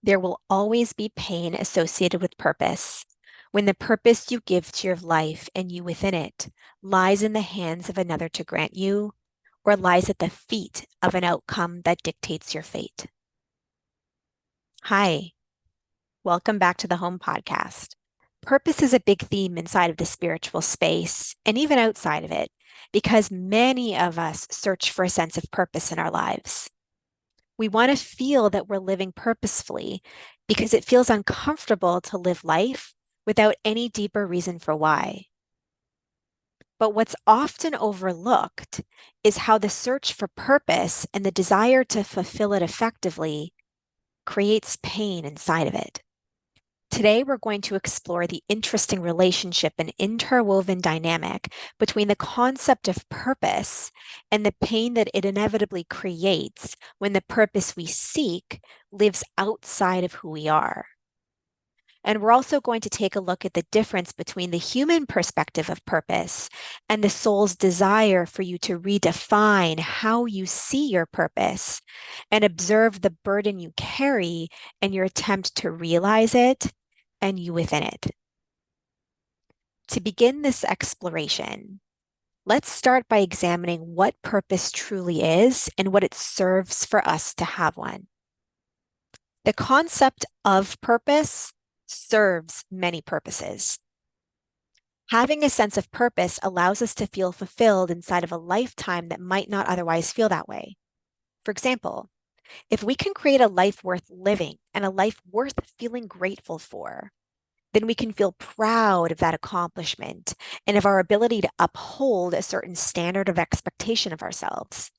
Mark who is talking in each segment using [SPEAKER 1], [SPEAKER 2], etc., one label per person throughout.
[SPEAKER 1] There will always be pain associated with purpose when the purpose you give to your life and you within it lies in the hands of another to grant you or lies at the feet of an outcome that dictates your fate. Hi, welcome back to the Home Podcast. Purpose is a big theme inside of the spiritual space and even outside of it because many of us search for a sense of purpose in our lives. We want to feel that we're living purposefully because it feels uncomfortable to live life without any deeper reason for why. But what's often overlooked is how the search for purpose and the desire to fulfill it effectively creates pain inside of it. Today, we're going to explore the interesting relationship and interwoven dynamic between the concept of purpose and the pain that it inevitably creates when the purpose we seek lives outside of who we are. And we're also going to take a look at the difference between the human perspective of purpose and the soul's desire for you to redefine how you see your purpose and observe the burden you carry and your attempt to realize it and you within it. To begin this exploration, let's start by examining what purpose truly is and what it serves for us to have one. The concept of purpose serves many purposes. Having a sense of purpose allows us to feel fulfilled inside of a lifetime that might not otherwise feel that way. For example, if we can create a life worth living and a life worth feeling grateful for, then we can feel proud of that accomplishment and of our ability to uphold a certain standard of expectation of ourselves.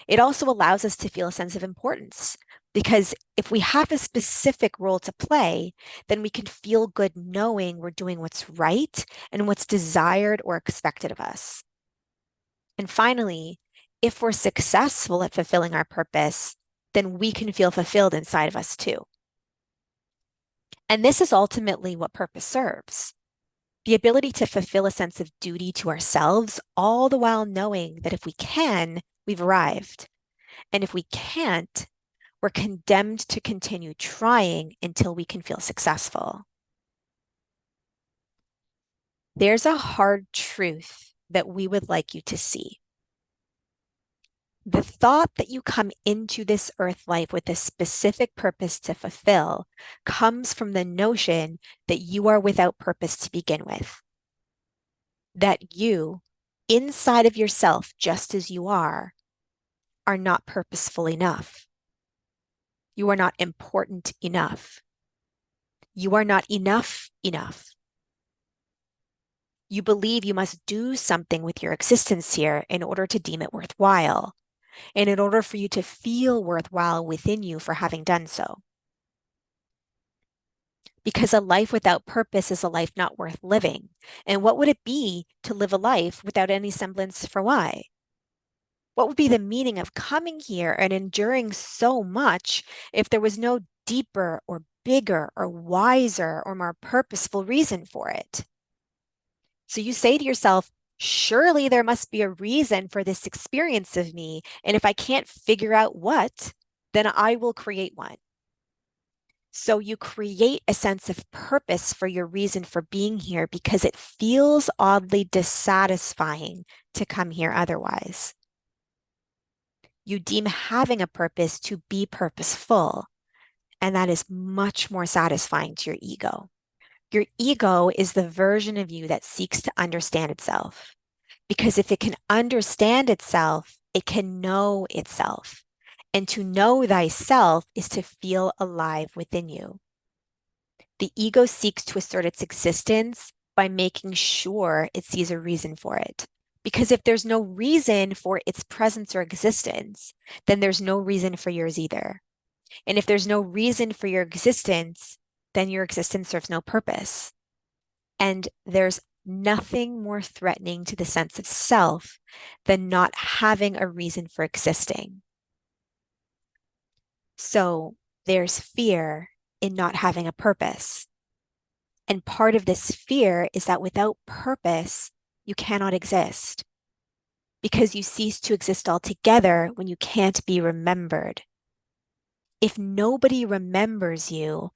[SPEAKER 1] It also allows us to feel a sense of importance because if we have a specific role to play, then we can feel good knowing we're doing what's right and what's desired or expected of us. And finally, if we're successful at fulfilling our purpose, then we can feel fulfilled inside of us too. And this is ultimately what purpose serves. The ability to fulfill a sense of duty to ourselves, all the while knowing that if we can, we've arrived. And if we can't, we're condemned to continue trying until we can feel successful. There's a hard truth that we would like you to see. The thought that you come into this earth life with a specific purpose to fulfill comes from the notion that you are without purpose to begin with. That you, inside of yourself, just as you are not purposeful enough. You are not important enough. You are not enough. You believe you must do something with your existence here in order to deem it worthwhile, and in order for you to feel worthwhile within you for having done so. Because a life without purpose is a life not worth living. And what would it be to live a life without any semblance for why? What would be the meaning of coming here and enduring so much if there was no deeper or bigger or wiser or more purposeful reason for it? So you say to yourself, surely there must be a reason for this experience of me. And if I can't figure out what, then I will create one. So you create a sense of purpose for your reason for being here because it feels oddly dissatisfying to come here otherwise. You deem having a purpose to be purposeful, and that is much more satisfying to your ego. Your ego is the version of you that seeks to understand itself. Because if it can understand itself, it can know itself. And to know thyself is to feel alive within you. The ego seeks to assert its existence by making sure it sees a reason for it. Because if there's no reason for its presence or existence, then there's no reason for yours either. And if there's no reason for your existence, then your existence serves no purpose. And there's nothing more threatening to the sense of self than not having a reason for existing. So there's fear in not having a purpose. And part of this fear is that without purpose, you cannot exist because you cease to exist altogether when you can't be remembered. If nobody remembers you,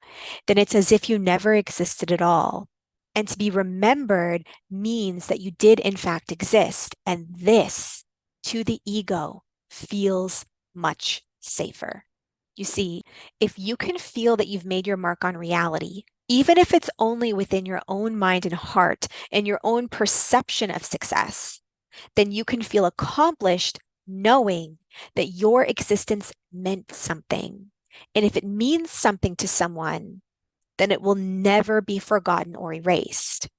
[SPEAKER 1] then it's as if you never existed at all. And to be remembered means that you did in fact exist. And this, to the ego, feels much safer. You see, if you can feel that you've made your mark on reality, even if it's only within your own mind and heart and your own perception of success, then you can feel accomplished knowing that your existence meant something. And if it means something to someone, then it will never be forgotten or erased.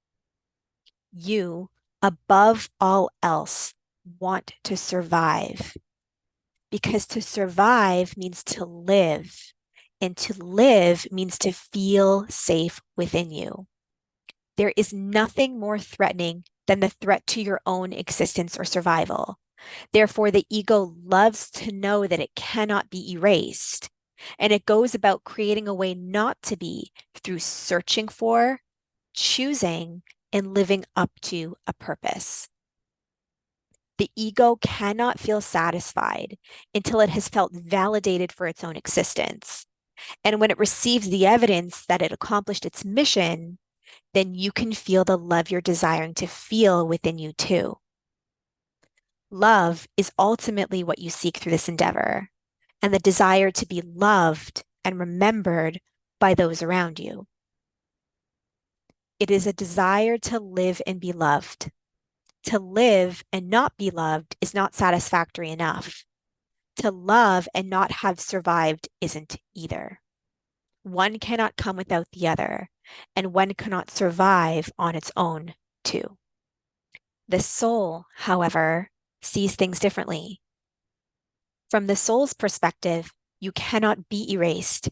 [SPEAKER 1] You, above all else, want to survive, because to survive means to live, and to live means to feel safe within you. There is nothing more threatening than the threat to your own existence or survival. Therefore, the ego loves to know that it cannot be erased. And it goes about creating a way not to be through searching for, choosing, and living up to a purpose. The ego cannot feel satisfied until it has felt validated for its own existence. And when it receives the evidence that it accomplished its mission, then you can feel the love you're desiring to feel within you too. Love is ultimately what you seek through this endeavor, and the desire to be loved and remembered by those around you. It is a desire to live and be loved. To live and not be loved is not satisfactory enough. To love and not have survived isn't either. One cannot come without the other, and one cannot survive on its own, too. The soul, however, sees things differently. From the soul's perspective, you cannot be erased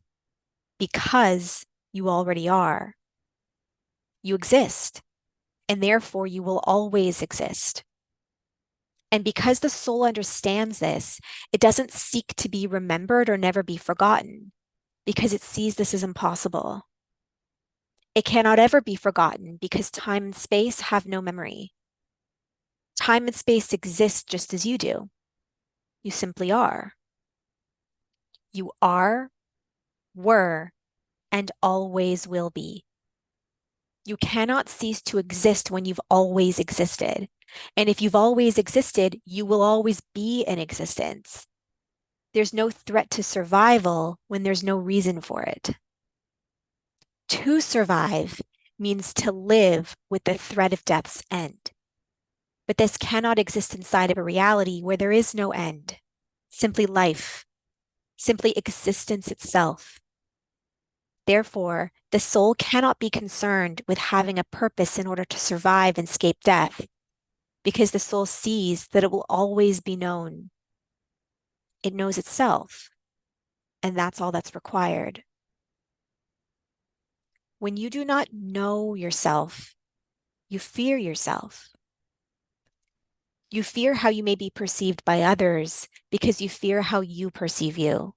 [SPEAKER 1] because you already are. You exist, and therefore you will always exist. And because the soul understands this, it doesn't seek to be remembered or never be forgotten, because it sees this as impossible. It cannot ever be forgotten because time and space have no memory. Time and space exist just as you do. You simply are. You are, were, and always will be. You cannot cease to exist when you've always existed. And if you've always existed, you will always be in existence. There's no threat to survival when there's no reason for it. To survive means to live with the threat of death's end. But this cannot exist inside of a reality where there is no end, simply life, simply existence itself. Therefore, the soul cannot be concerned with having a purpose in order to survive and escape death, because the soul sees that it will always be known. It knows itself, and that's all that's required. When you do not know yourself, you fear yourself. You fear how you may be perceived by others because you fear how you perceive you.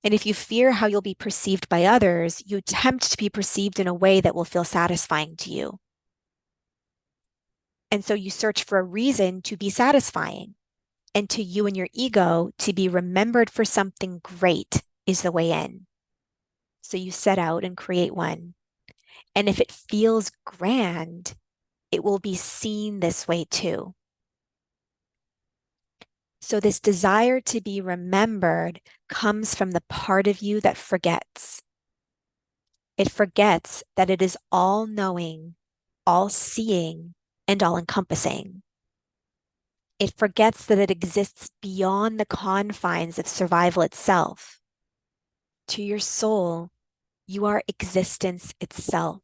[SPEAKER 1] And if you fear how you'll be perceived by others, you attempt to be perceived in a way that will feel satisfying to you. And so you search for a reason to be satisfying. And to you and your ego, to be remembered for something great is the way in. So you set out and create one. And if it feels grand, it will be seen this way too. So this desire to be remembered comes from the part of you that forgets. It forgets that it is all-knowing, all-seeing, and all-encompassing. It forgets that it exists beyond the confines of survival itself. To your soul, you are existence itself.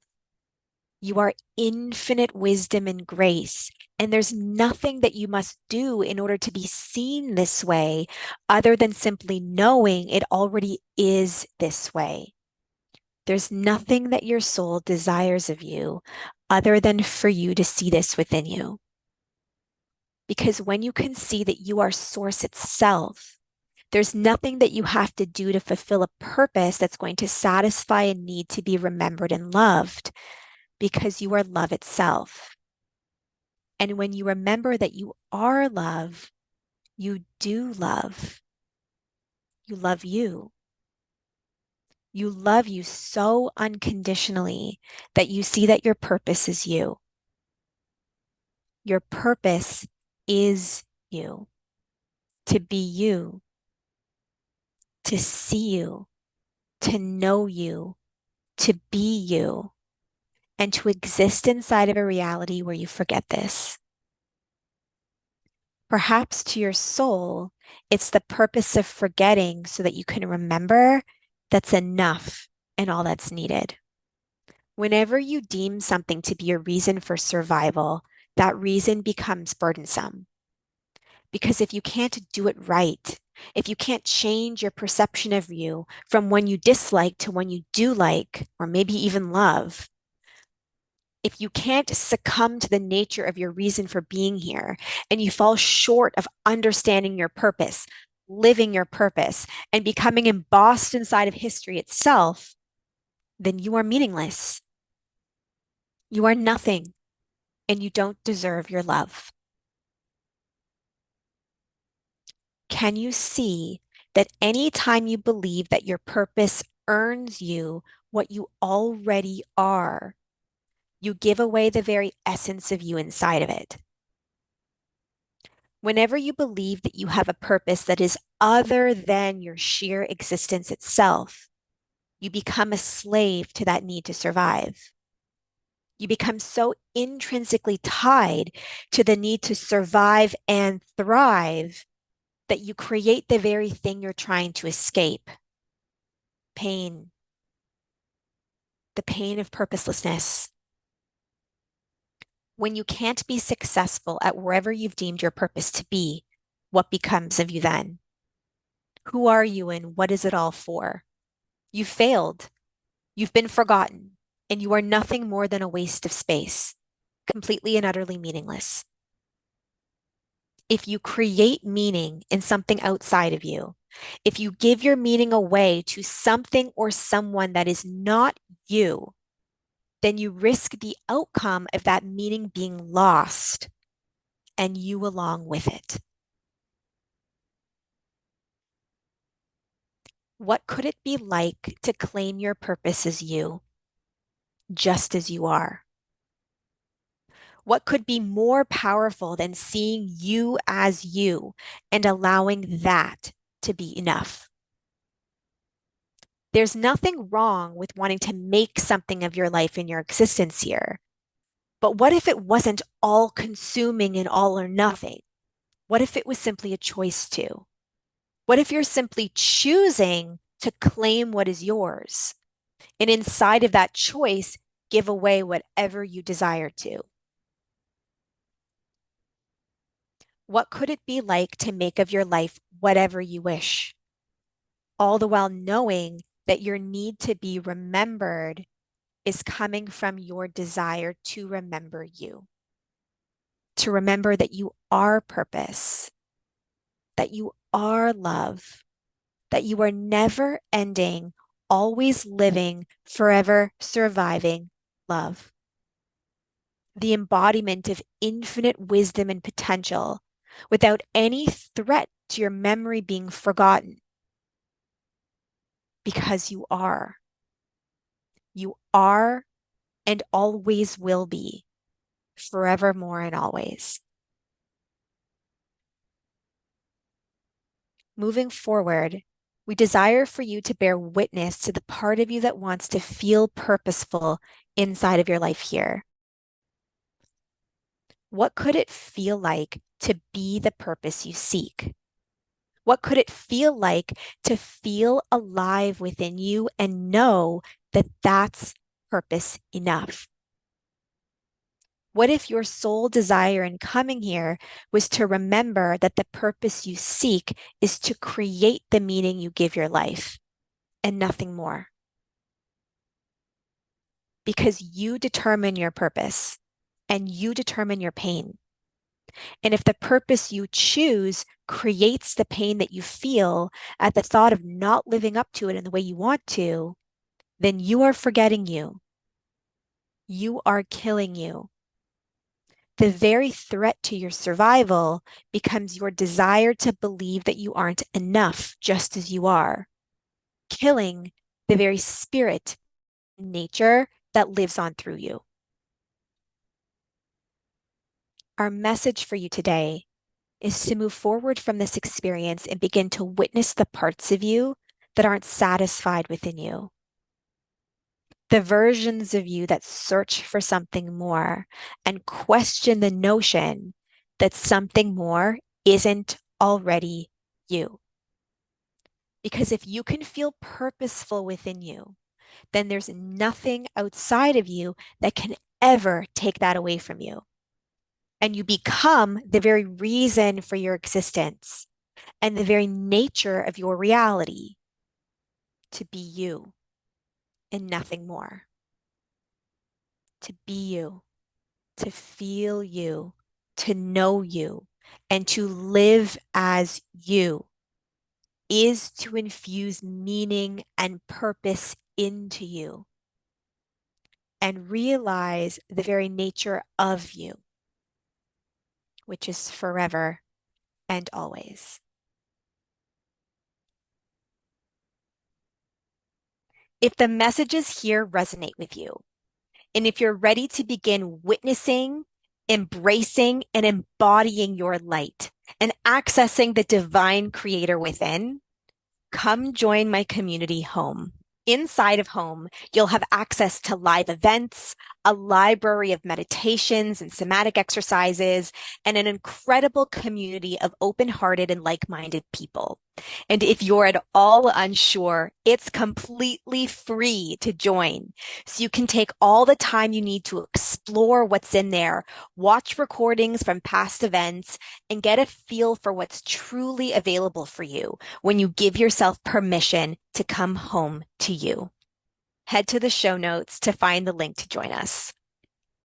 [SPEAKER 1] You are infinite wisdom and grace, and there's nothing that you must do in order to be seen this way other than simply knowing it already is this way. There's nothing that your soul desires of you other than for you to see this within you. Because when you can see that you are source itself, there's nothing that you have to do to fulfill a purpose that's going to satisfy a need to be remembered and loved, because you are love itself. And when you remember that you are love, you do love. You love you. You love you so unconditionally that you see that your purpose is you. Your purpose is you, to be you, to see you, to know you, to be you, and to exist inside of a reality where you forget this. Perhaps to your soul, it's the purpose of forgetting so that you can remember that's enough and all that's needed. Whenever you deem something to be a reason for survival, that reason becomes burdensome. Because if you can't do it right, if you can't change your perception of you from one you dislike to one you do like, or maybe even love, if you can't succumb to the nature of your reason for being here and you fall short of understanding your purpose, living your purpose, and becoming embossed inside of history itself, then you are meaningless. You are nothing, and you don't deserve your love. Can you see that any time you believe that your purpose earns you what you already are, you give away the very essence of you inside of it? Whenever you believe that you have a purpose that is other than your sheer existence itself, you become a slave to that need to survive. You become so intrinsically tied to the need to survive and thrive that you create the very thing you're trying to escape: pain, the pain of purposelessness. When you can't be successful at wherever you've deemed your purpose to be, what becomes of you then? Who are you and what is it all for? You failed. You've been forgotten, and you are nothing more than a waste of space, completely and utterly meaningless. If you create meaning in something outside of you, if you give your meaning away to something or someone that is not you, then you risk the outcome of that meaning being lost and you along with it. What could it be like to claim your purpose as you, just as you are? What could be more powerful than seeing you as you and allowing that to be enough? There's nothing wrong with wanting to make something of your life and your existence here. But what if it wasn't all consuming and all or nothing? What if it was simply a choice to? What if you're simply choosing to claim what is yours? And inside of that choice, give away whatever you desire to? What could it be like to make of your life whatever you wish, all the while knowing that your need to be remembered is coming from your desire to remember you, to remember that you are purpose, that you are love, that you are never ending, always living, forever surviving love, the embodiment of infinite wisdom and potential without any threat to your memory being forgotten, because you are. You are and always will be, forevermore and always. Moving forward, we desire for you to bear witness to the part of you that wants to feel purposeful inside of your life here. What could it feel like to be the purpose you seek? What could it feel like to feel alive within you and know that that's purpose enough? What if your sole desire in coming here was to remember that the purpose you seek is to create the meaning you give your life and nothing more? Because you determine your purpose and you determine your pain. And if the purpose you choose creates the pain that you feel at the thought of not living up to it in the way you want to, then you are forgetting you. You are killing you. The very threat to your survival becomes your desire to believe that you aren't enough just as you are, killing the very spirit, nature that lives on through you. Our message for you today is to move forward from this experience and begin to witness the parts of you that aren't satisfied within you, the versions of you that search for something more and question the notion that something more isn't already you. Because if you can feel purposeful within you, then there's nothing outside of you that can ever take that away from you. And you become the very reason for your existence and the very nature of your reality to be you and nothing more. To be you, to feel you, to know you, and to live as you is to infuse meaning and purpose into you and realize the very nature of you, which is forever and always. If the messages here resonate with you, and if you're ready to begin witnessing, embracing, and embodying your light and accessing the divine creator within, come join my community home. Inside of Home, you'll have access to live events, a library of meditations and somatic exercises, and an incredible community of open-hearted and like-minded people. And if you're at all unsure, it's completely free to join. So you can take all the time you need to explore what's in there, watch recordings from past events, and get a feel for what's truly available for you when you give yourself permission to come home to you. Head to the show notes to find the link to join us.